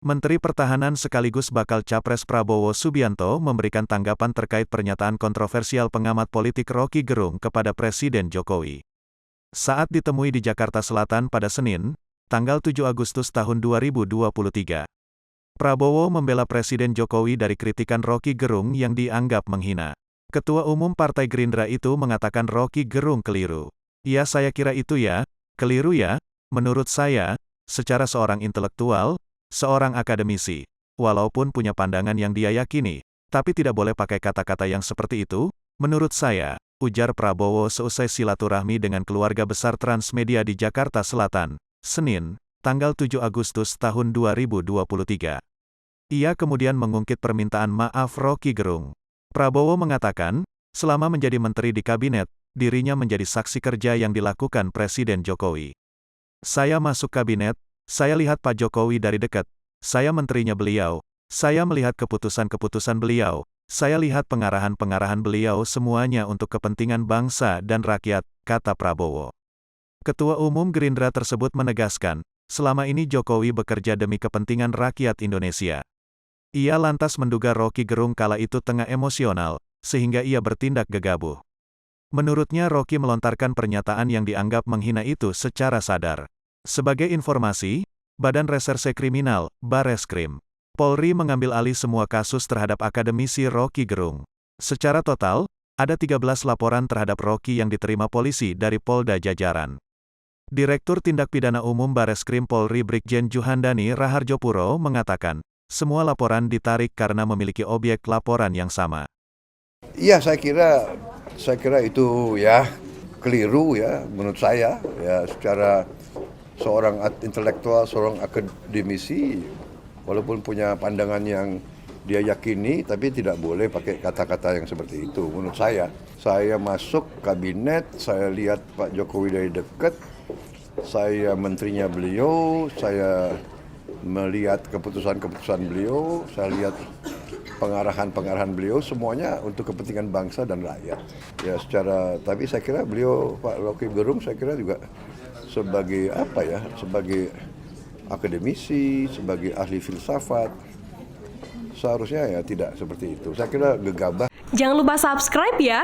Menteri Pertahanan sekaligus bakal Capres Prabowo Subianto memberikan tanggapan terkait pernyataan kontroversial pengamat politik Roky Gerung kepada Presiden Jokowi. Saat ditemui di Jakarta Selatan pada Senin, tanggal 7 Agustus tahun 2023. Prabowo membela Presiden Jokowi dari kritikan Roky Gerung yang dianggap menghina. Ketua Umum Partai Gerindra itu mengatakan Roky Gerung keliru. "Ya, saya kira itu ya, keliru ya, menurut saya, secara seorang intelektual, seorang akademisi, walaupun punya pandangan yang dia yakini, tapi tidak boleh pakai kata-kata yang seperti itu, menurut saya," ujar Prabowo seusai silaturahmi dengan keluarga besar Transmedia di Jakarta Selatan, Senin, tanggal 7 Agustus tahun 2023. Ia kemudian mengungkit permintaan maaf Roky Gerung. Prabowo mengatakan, selama menjadi menteri di kabinet, dirinya menjadi saksi kerja yang dilakukan Presiden Jokowi. "Saya masuk kabinet, saya lihat Pak Jokowi dari dekat, saya menterinya beliau, saya melihat keputusan-keputusan beliau, saya lihat pengarahan-pengarahan beliau semuanya untuk kepentingan bangsa dan rakyat," kata Prabowo. Ketua Umum Gerindra tersebut menegaskan, selama ini Jokowi bekerja demi kepentingan rakyat Indonesia. Ia lantas menduga Roky Gerung kala itu tengah emosional, sehingga ia bertindak gegabah. Menurutnya Roky melontarkan pernyataan yang dianggap menghina itu secara sadar. Sebagai informasi, Badan Reserse Kriminal, Bareskrim, Polri mengambil alih semua kasus terhadap akademisi Roky Gerung. Secara total, ada 13 laporan terhadap Roky yang diterima polisi dari Polda Jajaran. Direktur Tindak Pidana Umum Bareskrim Polri Brigjen Juhandani Raharjopuro mengatakan, semua laporan ditarik karena memiliki objek laporan yang sama. Iya, saya kira itu ya keliru ya menurut saya ya, secara seorang intelektual, seorang akademisi, walaupun punya pandangan yang dia yakini, tapi tidak boleh pakai kata-kata yang seperti itu. Menurut saya masuk kabinet, saya lihat Pak Jokowi dari dekat, saya menterinya beliau, saya melihat keputusan-keputusan beliau, saya lihat pengarahan-pengarahan beliau, semuanya untuk kepentingan bangsa dan rakyat. Ya tapi saya kira beliau, Pak Roky Gerung, saya kira juga sebagai sebagai akademisi, sebagai ahli filsafat, seharusnya ya tidak seperti itu. Saya kira gegabah. Jangan lupa subscribe ya.